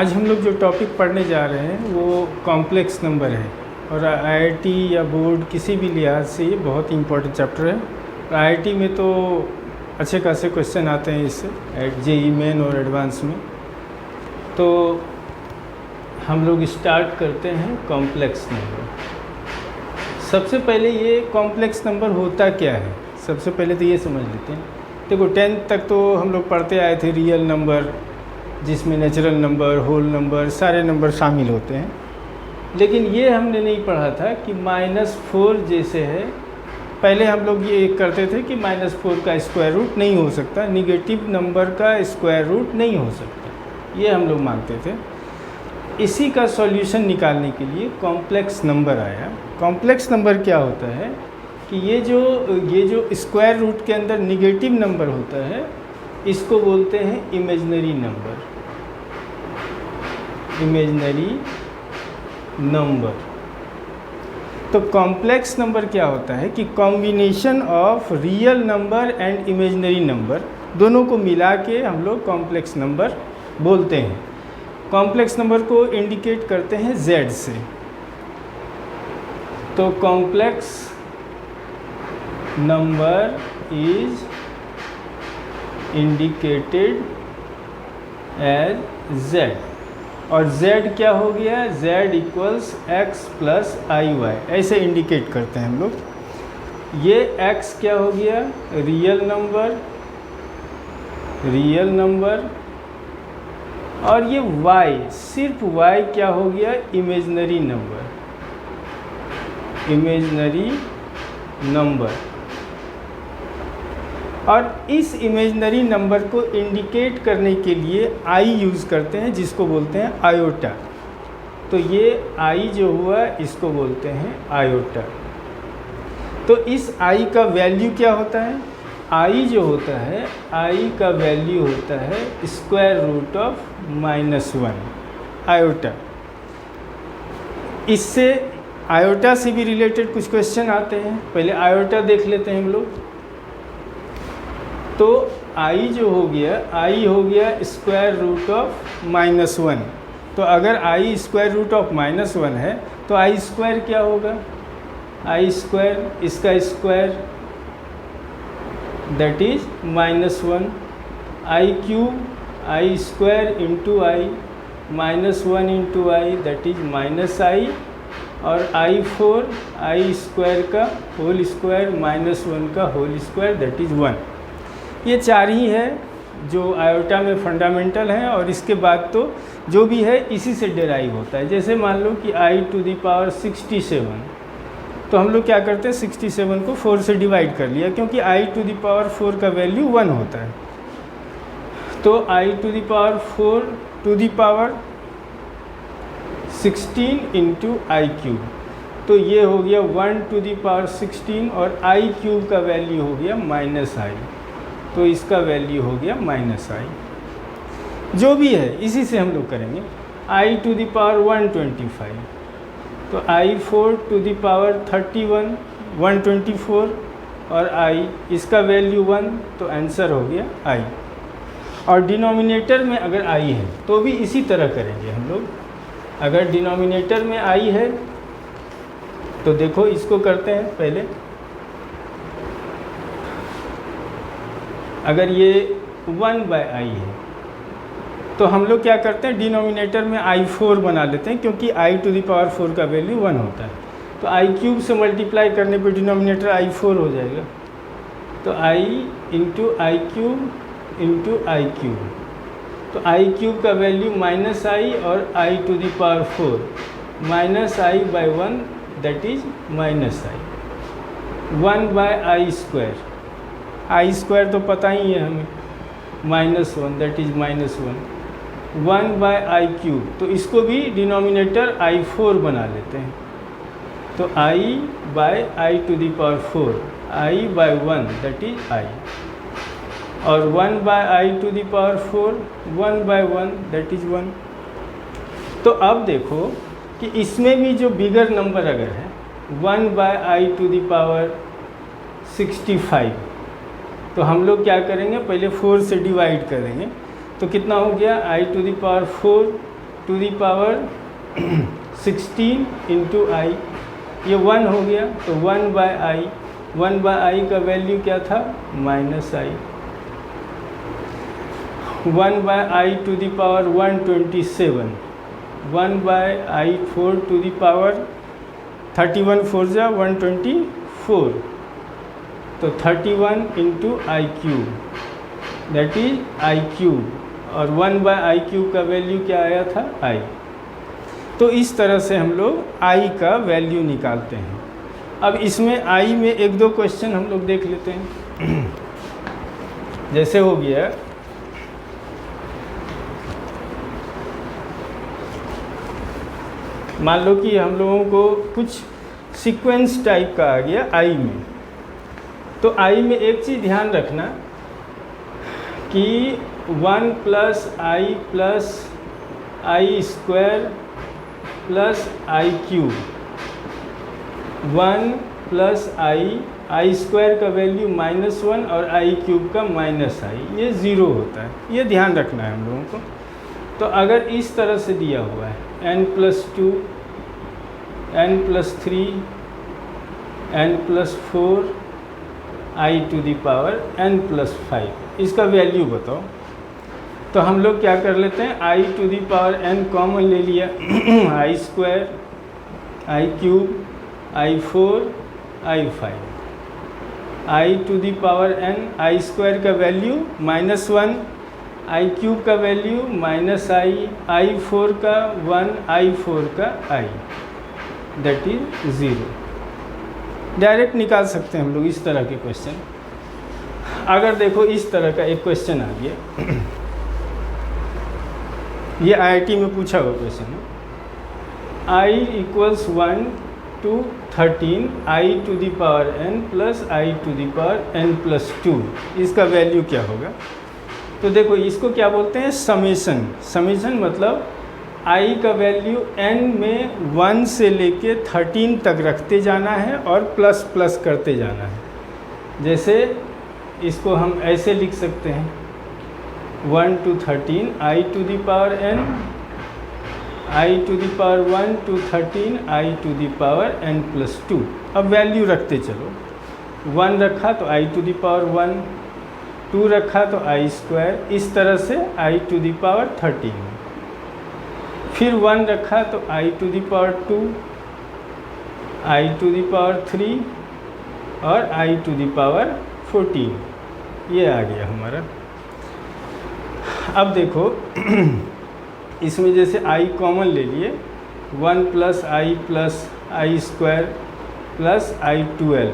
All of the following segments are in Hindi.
आज हम लोग जो टॉपिक पढ़ने जा रहे हैं वो कॉम्प्लेक्स नंबर है और आईआईटी या बोर्ड किसी भी लिहाज से ये बहुत ही इम्पोर्टेंट चैप्टर है। आईआईटी में तो अच्छे खासे क्वेश्चन आते हैं इससे, जेईई मेन और एडवांस में। तो हम लोग स्टार्ट करते हैं कॉम्प्लेक्स नंबर। सबसे पहले ये कॉम्प्लेक्स नंबर होता क्या है, सबसे पहले तो ये समझ लेते हैं। देखो 10th तक तो हम लोग पढ़ते आए थे रियल नंबर, जिसमें नेचुरल नंबर, होल नंबर, सारे नंबर शामिल होते हैं। लेकिन ये हमने नहीं पढ़ा था कि -4 जैसे है। पहले हम लोग ये करते थे कि -4 का स्क्वायर रूट नहीं हो सकता, निगेटिव नंबर का स्क्वायर रूट नहीं हो सकता, ये हम लोग मानते थे। इसी का सॉल्यूशन निकालने के लिए कॉम्प्लेक्स नंबर आया। कॉम्प्लेक्स नंबर क्या होता है कि ये जो स्क्वायर रूट के अंदर निगेटिव नंबर होता है, इसको बोलते हैं इमेजिनरी नंबर। Imaginary number. तो कॉम्प्लेक्स नंबर क्या होता है कि combination of real number and imaginary number, दोनों को मिला के हम लोग कॉम्प्लेक्स नंबर बोलते हैं। कॉम्प्लेक्स नंबर को इंडिकेट करते हैं Z से। तो complex number is indicated as Z। और Z क्या हो गया, Z equals x plus IY, ऐसे इंडिकेट करते हैं हम लोग। ये x क्या हो गया, रियल नंबर, और ये y, सिर्फ y क्या हो गया, इमेजिनरी नंबर। और इस इमेजिनरी नंबर को इंडिकेट करने के लिए I यूज़ करते हैं, जिसको बोलते हैं आयोटा। तो ये I जो हुआ इसको बोलते हैं आयोटा। तो इस I का वैल्यू क्या होता है, I जो होता है, I का वैल्यू होता है स्क्वायर रूट ऑफ -1 आयोटा। इससे आयोटा से भी रिलेटेड कुछ क्वेश्चन आते हैं। पहले आयोटा देख लेते हैं हम लोग। तो I जो हो गया स्क्वायर रूट ऑफ -1। तो अगर I स्क्वायर रूट ऑफ -1 है तो I स्क्वायर क्या होगा, I स्क्वायर, इसका square that is -1, I cube, I square into I, -1 into I that is -I, और I4, I स्क्वायर का होल स्क्वायर -1 का होल स्क्वायर दैट इज 1। ये चार ही है जो आयोटा में फंडामेंटल हैं, और इसके बाद तो जो भी है इसी से डेराइव होता है। जैसे मान लो कि I⁻67, तो हम लोग क्या करते हैं, 67 को 4 से डिवाइड कर लिया, क्योंकि I⁴ का वैल्यू 1 होता है। तो I⁴ 16 इंटू I³ तो ये हो गया 1⁻16, और I³ का वैल्यू हो गया -I, तो इसका वैल्यू हो गया -I। जो भी है इसी से हम लोग करेंगे। I⁻125, तो I⁴31 124, और I इसका वैल्यू 1, तो आंसर हो गया I। और डिनोमिनेटर में अगर I है तो भी इसी तरह करेंगे हम लोग। अगर डिनोमिनेटर में I है तो देखो इसको करते हैं पहले। अगर ये 1/I है तो हम लोग क्या करते हैं, डिनोमिनेटर में I4 बना लेते हैं, क्योंकि I⁴ का वैल्यू 1 होता है। तो I³ से मल्टीप्लाई करने पे डिनोमिनेटर I4 हो जाएगा। तो I into I³ into I³, तो I³ का वैल्यू -I, और I⁴ -I/1 that is -I। 1/I square, I square तो पता ही है हमें, -1 दैट इज -1। 1/I³, तो इसको भी डिनोमिनेटर I4 बना लेते हैं। तो I/I⁴, I/1 that is I, और 1/I⁴ 1/1 दैट इज 1। तो अब देखो कि इसमें भी जो बिगर नंबर अगर है 1/I⁻65, तो हम लोग क्या करेंगे, पहले 4 से डिवाइड करेंगे। तो कितना हो गया, I⁴ to the power 16 into I, ये 1 हो गया तो 1/i, 1/i का वैल्यू क्या था -i, 1/i to the power 127, 1/i4 to the power 31 4 जा 124, तो 31 into I cube, that is I cube, और 1/i³ का वैल्यू क्या आया था i। तो इस तरह से हम लोग i का वैल्यू निकालते हैं। अब इसमें i में एक दो क्वेश्चन हम लोग देख लेते हैं। जैसे हो गया मान लो कि हम लोगों को कुछ सीक्वेंस टाइप का आ गया i में, तो i में एक चीज़ ध्यान रखना कि 1 + i + i² + i³, 1 + i² का वैल्यू -1 और i³ का -i, ये 0 होता है, ये ध्यान रखना है हम लोगों को। तो अगर इस तरह से दिया हुआ है n+2, n+3, n+4, i to the power n+5, इसका वैल्यू बताओ। तो हम लोग क्या कर लेते हैं, i to the power n common ले लिया, i², i³, i4, i5, i to the power n, i² का वैल्यू -1, i³ का वैल्यू -i, i4 का 1, i4 का i, दैट इज 0। डायरेक्ट निकाल सकते हैं हम लोग इस तरह के क्वेश्चन। अगर देखो इस तरह का एक क्वेश्चन आ गया, ये IIT में पूछा हुआ क्वेश्चन है, i = 1 to 13 i to the power n + i to the power n+2, इसका वैल्यू क्या होगा। तो देखो इसको क्या बोलते हैं, समेशन। समेशन मतलब i का वैल्यू n में 1 से लेके 13 तक रखते जाना है और प्लस प्लस करते जाना है। जैसे इसको हम ऐसे लिख सकते हैं 1 to 13 i to the power n, i to the power 1 to 13 i to the power n+2। अब वैल्यू रखते चलो, 1 रखा तो i टू दी पावर 1, 2 रखा तो i², इस तरह से i टू दी पावर 13, फिर 1 रखा तो i to the power 2, i to the power 3 और i टू दी पावर 14, ये आ गया हमारा। अब देखो इसमें जैसे i कॉमन ले लिए, 1 + i + i² + i12,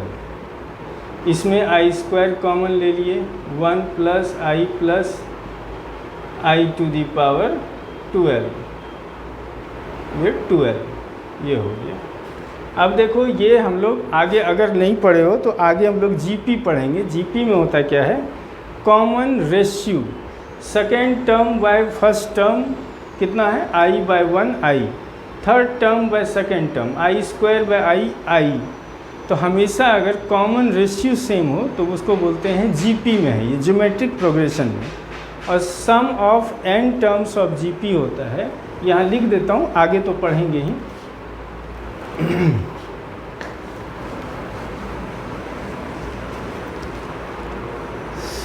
इसमें i² कॉमन ले लिए, 1 + i + i to the power 12, ये 12, ये हो गया। अब देखो ये हम लोग आगे अगर नहीं पढ़े हो तो आगे हम लोग जीपी पढ़ेंगे। जीपी में होता क्या है, common ratio second term by first term कितना है, i/1 i, third term by second term i² i। तो हमेशा अगर कॉमन रेशियो सेम हो तो उसको बोलते हैं जीपी में है, ये ज्योमेट्रिक प्रोग्रेशन में। और sum of n terms of GP होता है, यहाँ लिख देता हूँ, आगे तो पढ़ेंगे ही।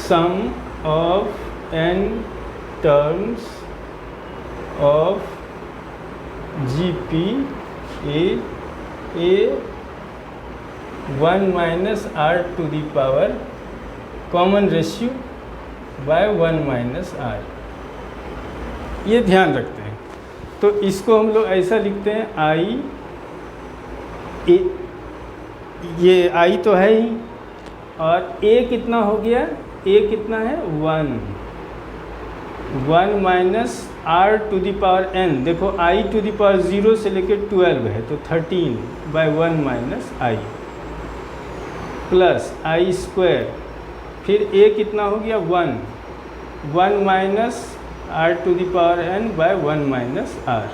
Sum of n terms of GP A 1 - r to the power common ratio by 1 - r, ये ध्यान रखते हैं। तो इसको हम लोग ऐसा लिखते हैं i, ये i तो है ही, और a कितना हो गया, a कितना है 1 - r to the power n। देखो i टू दी पावर 0 से लेकर 12 है, तो 13/1 - i प्लस i², फिर a कितना हो गया 1 - r to the power n by 1 - r,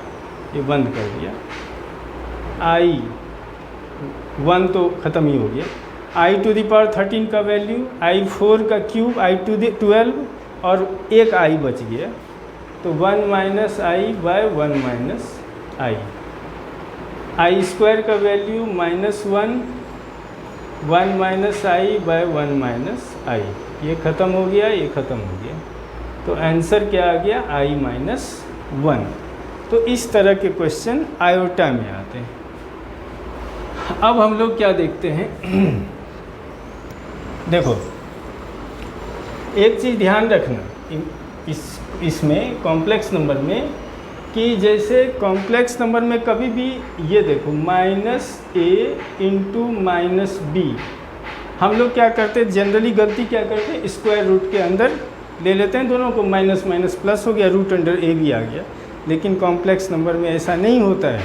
ये बंद कर दिया। i 1 तो ख़त्म ही हो गया, i टू दी पावर 13 का वैल्यू, i4 का क्यूब, i टू दी 12 और एक i बच गया, तो 1 माइनस आई बाय 1 माइनस आई। आई स्क्वायर का वैल्यू -1, 1 माइनस आई बाय 1 माइनस आई। ये ख़त्म हो गया, ये ख़त्म हो गया, तो आंसर क्या आ गया? i-1। तो इस तरह के क्वेश्चन आयोटा में आते हैं। अब हम लोग क्या देखते हैं देखो, एक चीज़ ध्यान रखना इसमें कॉम्प्लेक्स नंबर में, कि जैसे कॉम्प्लेक्स नंबर में कभी भी ये देखो -a इंटू -b, हम लोग क्या करते हैं जनरली, गलती क्या करते हैं, स्क्वायर रूट के अंदर ले लेते हैं दोनों को, माइनस माइनस प्लस हो गया, रूट अंडर ए भी आ गया। लेकिन कॉम्प्लेक्स नंबर में ऐसा नहीं होता है,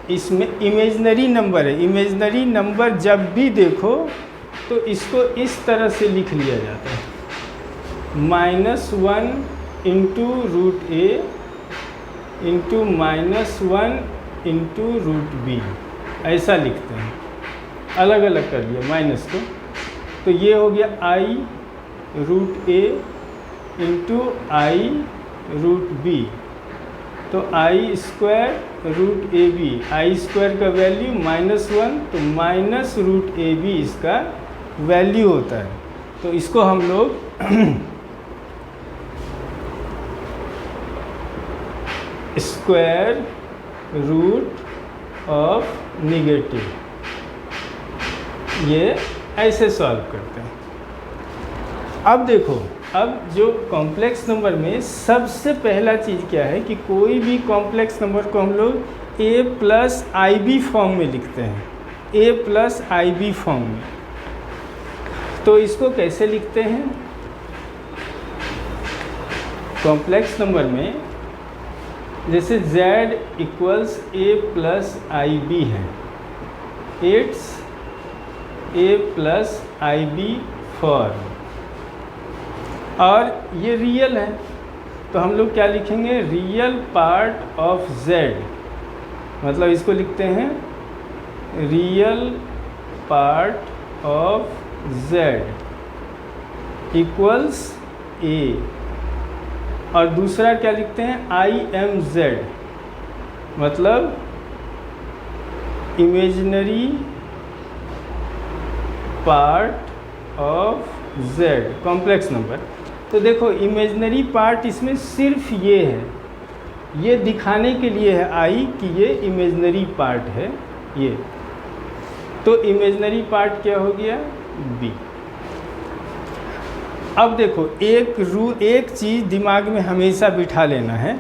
इसमें इमेजनरी नंबर है। इमेजनरी नंबर जब भी देखो तो इसको इस तरह से लिख लिया जाता है, -1 into root A into -1 into root B, ऐसा लिखते हैं, अलग अलग कर लिया माइनस को। तो ये हो गया I root A into I root B, तो I square root A B, I square का वैल्यू -1, तो माइनस रूट ए बी इसका वैल्यू होता है। तो इसको हम लोग स्क्वायर रूट ऑफ निगेटिव, ये ऐसे सॉल्व करते हैं। अब देखो, अब जो कॉम्प्लेक्स नंबर में सबसे पहला चीज़ क्या है कि कोई भी कॉम्प्लेक्स नंबर को हम लोग a plus I B form में लिखते हैं, a plus I B form में। तो इसको कैसे लिखते हैं कॉम्प्लेक्स नंबर में? जैसे z equals a plus I B है, it's a plus I B form, और ये रियल है, तो हम लोग क्या लिखेंगे? रियल पार्ट ऑफ z, मतलब इसको लिखते हैं real part of z equals a, और दूसरा क्या लिखते हैं? आई एम z, मतलब imaginary part of z, complex number. तो देखो इमेजिनरी पार्ट इसमें सिर्फ ये है, ये दिखाने के लिए है आई कि ये इमेजिनरी पार्ट है ये, तो इमेजिनरी पार्ट क्या हो गया? b। अब देखो एक चीज़ दिमाग में हमेशा बिठा लेना है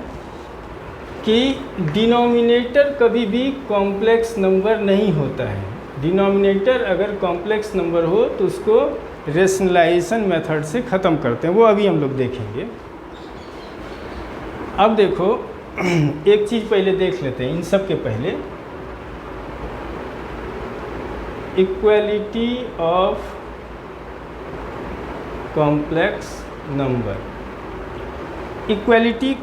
कि डिनोमिनेटर कभी भी कॉम्प्लेक्स नंबर नहीं होता है। डिनोमिनेटर अगर कॉम्प्लेक्स नंबर हो तो उसको रेशनलाइजेशन मेथड से ख़त्म करते हैं, वो अभी हम लोग देखेंगे। अब देखो एक चीज़ पहले देख लेते हैं इन सब के पहले, equality of complex number. Equality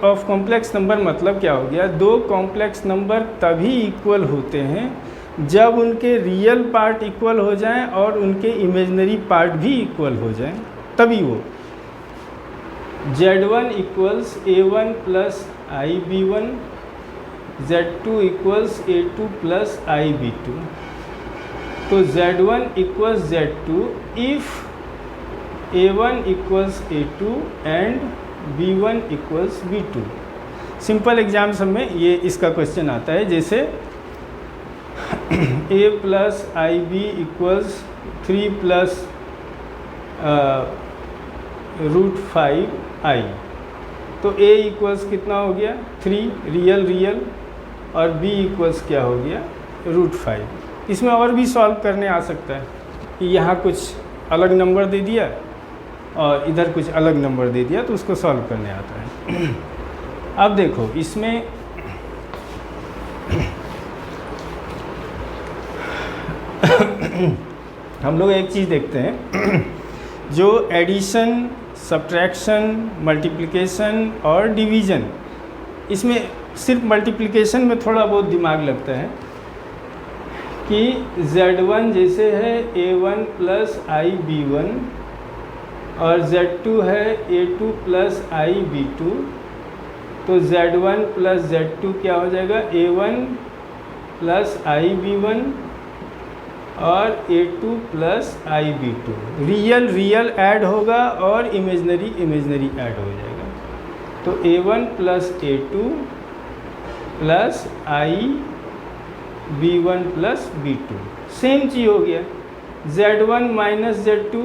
of complex number मतलब क्या हो गया? दो कॉम्प्लेक्स नंबर तभी इक्वल होते हैं जब उनके रियल पार्ट इक्वल हो जाएं और उनके इमेजिनरी पार्ट भी इक्वल हो जाएं, तभी वो। z1 equals a1 plus I b1, z2 equals a2 plus I b2, तो z1 equals z2 if a1 equals a2 and b1 equals b2। Simple exams में ये इसका क्वेश्चन आता है, जैसे a plus I B equals 3 plus √5i, तो a इक्वल्स कितना हो गया? 3 रियल, और b इक्वल्स क्या हो गया? √5। इसमें और भी सॉल्व करने आ सकता है कि यहाँ कुछ अलग नंबर दे दिया और इधर कुछ अलग नंबर दे दिया, तो उसको सॉल्व करने आता है। अब देखो इसमें हम लोग एक चीज़ देखते हैं, जो एडिशन, सब्ट्रैक्शन, मल्टीप्लिकेशन और डिवीज़न, इसमें सिर्फ मल्टीप्लिकेशन में थोड़ा बहुत दिमाग लगता है कि z1 जैसे है a1 प्लस आई b1 और Z2 है A2 प्लस IB2, तो Z1 प्लस Z2 क्या हो जाएगा, A1 प्लस IB1 और A2 plus IB2। Real real add होगा और इमेजनरी इमेजनरी ऐड हो जाएगा, तो A1 plus A2 plus IB1 plus B2 same चीज़ हो गया। Z1 minus Z2,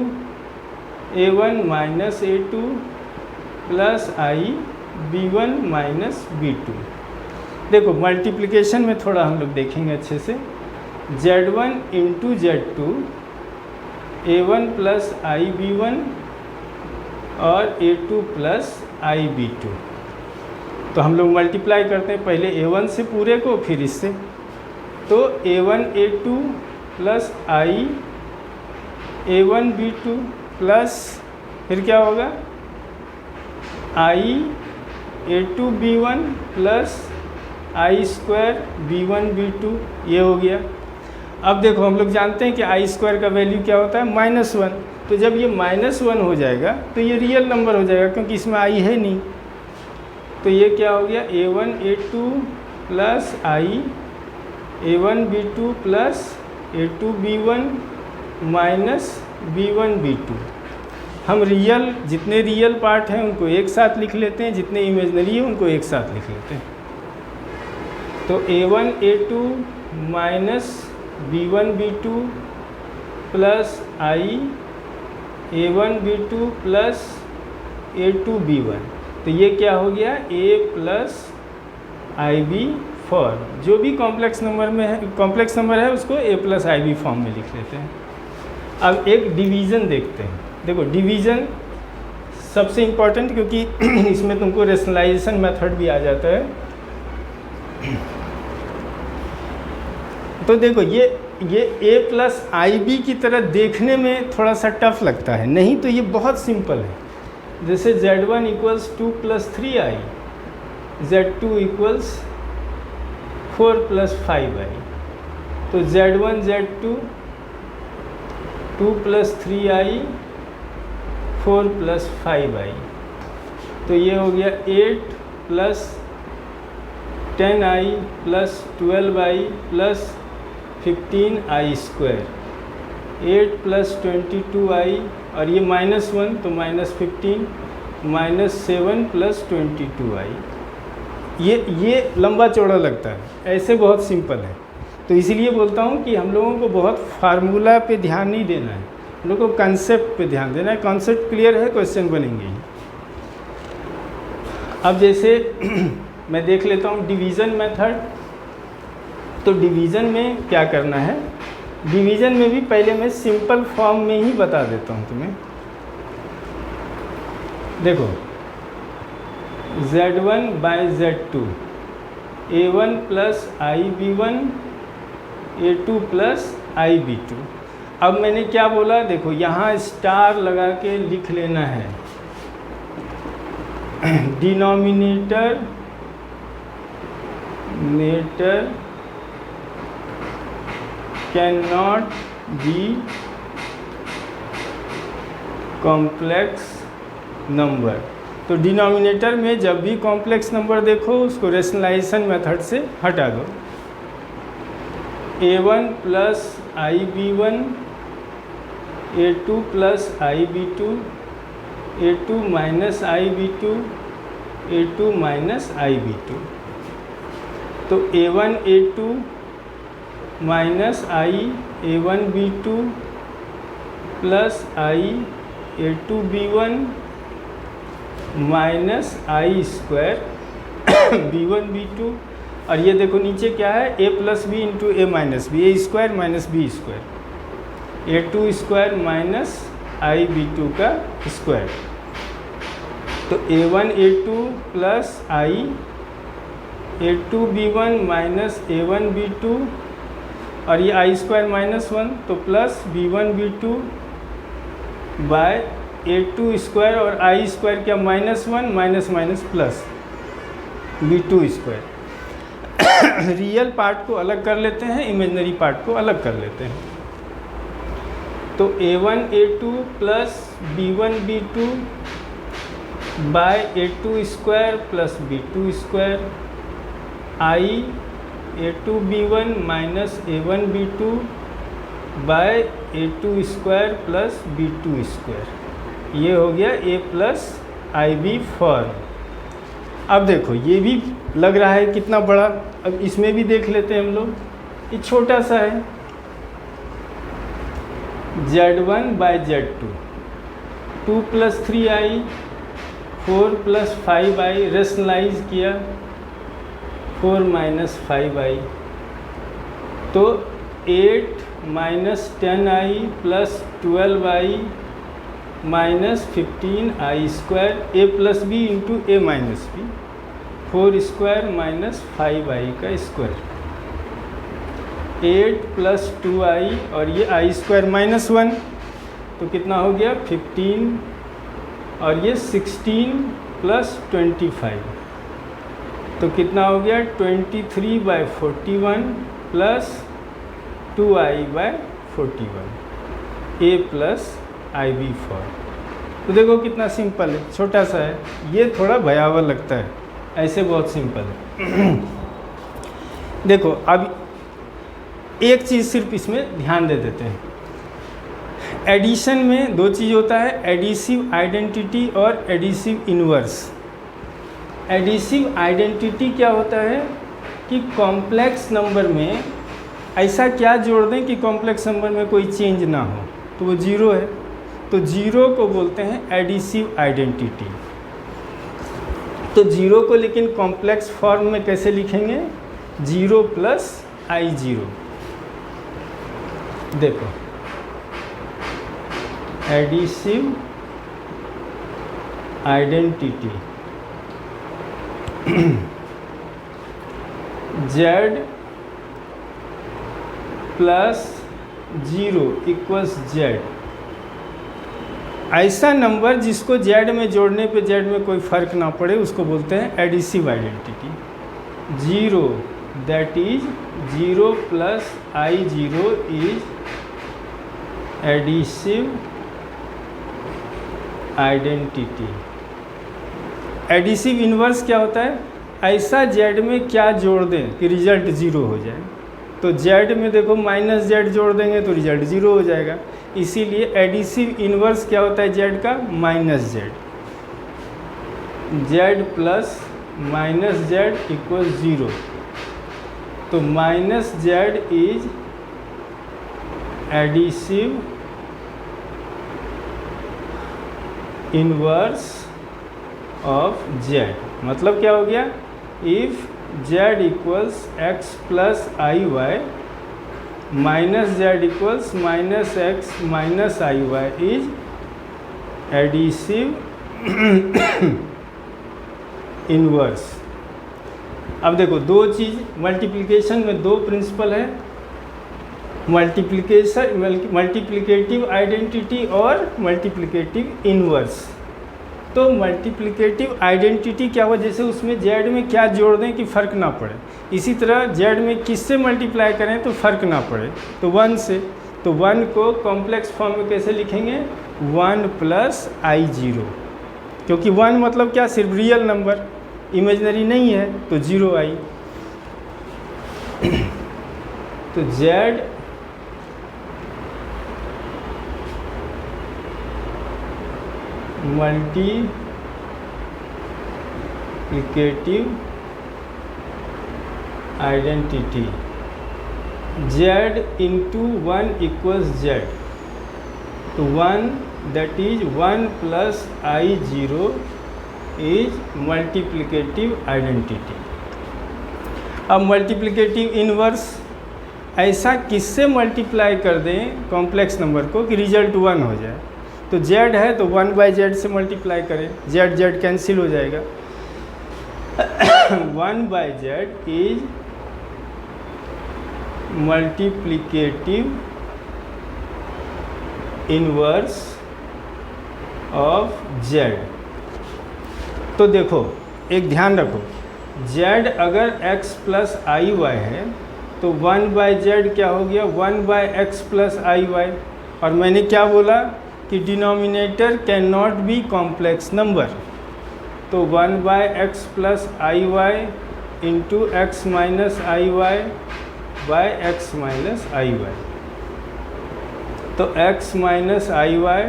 A1 minus A2 plus IB1 minus B2। देखो मल्टीप्लिकेशन में थोड़ा हम लोग देखेंगे अच्छे से। Z1 into Z2, A1 plus IB1 और A2 प्लस IB2। तो हम लोग मल्टीप्लाई करते हैं पहले A1 से पूरे को, फिर इससे। तो A1 A2 plus A1 B2 plus फिर क्या होगा A2 B1 plus I square B1 B2, ये हो गया। अब देखो हम लोग जानते हैं कि I स्क्वायर का वैल्यू क्या होता है, -1। तो जब ये -1 हो जाएगा तो ये रियल नंबर हो जाएगा, क्योंकि इसमें I है नहीं। तो ये क्या हो गया, A1 A2 plus A1 B2 plus A2 B1 minus B1 B2। हम रियल, जितने रियल पार्ट हैं उनको एक साथ लिख लेते हैं, जितने इमेजनरी है उनको एक साथ लिख लेते हैं। तो A1 A2 minus B1 B2 plus A1 B2 plus A2 B1। तो ये क्या हो गया, A प्लस IB फॉर्म। जो भी कॉम्प्लेक्स नंबर में है, कॉम्प्लेक्स नंबर है उसको A प्लस IB फॉर्म में लिख लेते हैं। अब एक डिवीज़न देखते हैं। देखो डिवीज़न सबसे इम्पॉर्टेंट, क्योंकि इसमें तुमको रेशनलाइजेशन मेथड भी आ जाता है। तो देखो ये A प्लस IB की तरह देखने में थोड़ा सा टफ लगता है, नहीं तो ये बहुत सिंपल है। जैसे Z1 equals 2 plus 3I, Z2 equals 4 plus 5I। तो Z1 Z2 2 plus 3I 4 plus 5I, तो ये हो गया 8 plus 10I plus 12I plus 15I square, 8 plus 22I, और ये -1 तो -15 -7 प्लस 22I। ये लंबा चौड़ा लगता है, ऐसे बहुत सिंपल है। तो इसीलिए बोलता हूँ कि हम लोगों को बहुत फार्मूला पे ध्यान नहीं देना है, हम लोग को कंसेप्ट पे ध्यान देना है। कॉन्सेप्ट क्लियर है, क्वेश्चन बनेंगे। अब जैसे मैं देख लेता हूँ डिवीज़न मेथड। तो डिवीज़न में क्या करना है, डिवीज़न में भी पहले मैं सिंपल फॉर्म में ही बता देता हूँ तुम्हें। देखो Z1 bye Z2, A1 plus IB1 A2 plus IB2। अब मैंने क्या बोला, देखो यहाँ स्टार लगा के लिख लेना है। Denominator can not be complex number. तो डिनोमिनेटर में जब भी कॉम्प्लेक्स नंबर देखो उसको रेशनलाइजेशन मेथड से हटा दो। A1 plus IB1 A2 plus IB2 A2 minus IB2 A2 minus IB2। तो A1 A2 minus A1 B2 plus A2 B1 minus I square B1 B2। और ये देखो नीचे क्या है, A plus B into A minus B, A square minus B square, A2 square minus IB2 का स्क्वायर। तो A1 A2 plus A2 B1 minus A1 B2, और ये I स्क्वायर -1 तो plus B1 B2 by A2 square, और I स्क्वायर क्या -1 minus minus plus B2 square. Real part को अलग कर लेते हैं, इमेजिनरी पार्ट को अलग कर लेते हैं। तो a1 a2 plus b1 b2 by a2 square plus b2 square i a2 b1 minus a1 b2 by a2 square plus b2 square. ये हो गया a plus I B form. अब देखो ये भी लग रहा है कितना बड़ा, अब इसमें भी देख लेते हैं हम लोग। ये छोटा सा है, z1 bye z2, 2 plus 3i 4 plus 5i, rationalise किया 4 माइनस 5i, तो 8 minus 10i plus 12i minus 15i square, a plus B into A minus B, 4 square minus 5i का स्क्वायर, 8 प्लस 2i और ये i स्क्वायर माइनस 1, तो कितना हो गया 15, और ये 16 प्लस 25, तो कितना हो गया 23 by 41 plus 2i by 41, a plus I B form. तो देखो कितना सिंपल है, छोटा सा है। ये थोड़ा भयावह लगता है, ऐसे बहुत सिंपल है। देखो अब एक चीज़ सिर्फ इसमें ध्यान दे देते हैं। एडिशन में दो चीज़ होता है, एडिसिव आइडेंटिटी और एडिसिव इन्वर्स। एडिसिव आइडेंटिटी क्या होता है कि कॉम्प्लेक्स नंबर में ऐसा क्या जोड़ दें कि कॉम्प्लेक्स नंबर में कोई चेंज ना हो, तो वो जीरो है, तो जीरो को बोलते हैं एडिसिव आइडेंटिटी। तो जीरो को लेकिन कॉम्प्लेक्स फॉर्म में कैसे लिखेंगे, 0 प्लस आई जीरो। देखो adhesive identity z plus 0 equals z। ऐसा नंबर जिसको z में जोड़ने पे z में कोई फ़र्क ना पड़े उसको बोलते हैं adhesive identity. 0 that is 0 plus I zero is adhesive identity. Adhesive inverse क्या होता है, ऐसा z में क्या जोड़ दें कि रिजल्ट 0 हो जाए। तो z में देखो माइनस z जोड़ देंगे तो रिजल्ट 0 हो जाएगा, इसीलिए एडिसिव इन्वर्स क्या होता है z का, minus z। z plus minus z equal 0, तो minus z is additive inverse of z। मतलब क्या हो गया, if z equals x plus I Y minus z equals minus x minus I Y is additive inverse. अब देखो दो चीज़, मल्टीप्लिकेशन में दो प्रिंसिपल है, मल्टीप्लिकेटिव आइडेंटिटी और मल्टीप्लिकेटिव इन्वर्स। तो मल्टीप्लिकेटिव आइडेंटिटी क्या हुआ, जैसे उसमें z में क्या जोड़ दें कि फ़र्क ना पड़े, इसी तरह z में किससे मल्टीप्लाई करें तो फ़र्क ना पड़े, तो 1 से। तो 1 को कॉम्प्लेक्स फॉर्म में कैसे लिखेंगे, 1 प्लस आई जीरो, क्योंकि 1 मतलब क्या, सिर्फ रियल नंबर, इमेजनरी नहीं है, तो 0 आई। तो z multiplicative identity, z into 1 equals z, तो 1 that is 1 plus I zero is multiplicative identity. अब मल्टीप्लिकेटिव इन्वर्स, ऐसा किससे मल्टीप्लाई कर दें कॉम्प्लेक्स नंबर को कि रिजल्ट 1 हो जाए। तो z है तो 1 बाई z से मल्टीप्लाई करें, z z कैंसिल हो जाएगा, 1 by z is multiplicative inverse of z। तो देखो एक ध्यान रखो, z अगर x प्लस आई वाई है तो 1 बाई जेड क्या हो गया, 1 by X plus I Y, और मैंने क्या बोला कि denominator can not be complex number, तो 1/x plus I Y into X minus I Y by X minus I Y. तो x minus I Y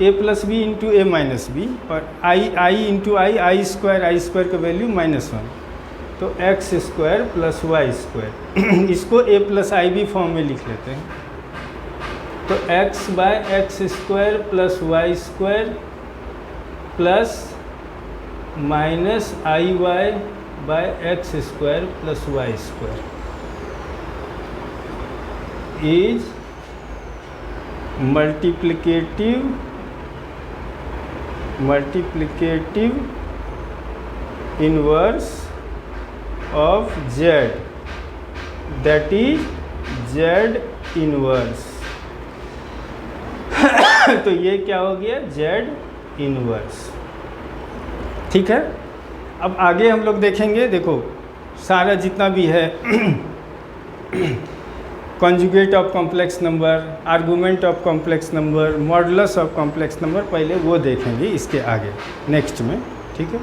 A plus B into A minus B, और आई इंटू आई स्क्वायर का वैल्यू -1, तो X square plus Y square. इसको A plus I B form में लिख लेते हैं। तो x by X square plus Y square plus minus I Y by X square plus Y square is multiplicative inverse of z, that is z inverse. तो ये क्या हो गया, z इनवर्स। ठीक है, अब आगे हम लोग देखेंगे। देखो सारा जितना भी है conjugate of complex number, argument of complex number, modulus of complex number, पहले वो देखेंगे इसके आगे नेक्स्ट में। ठीक है।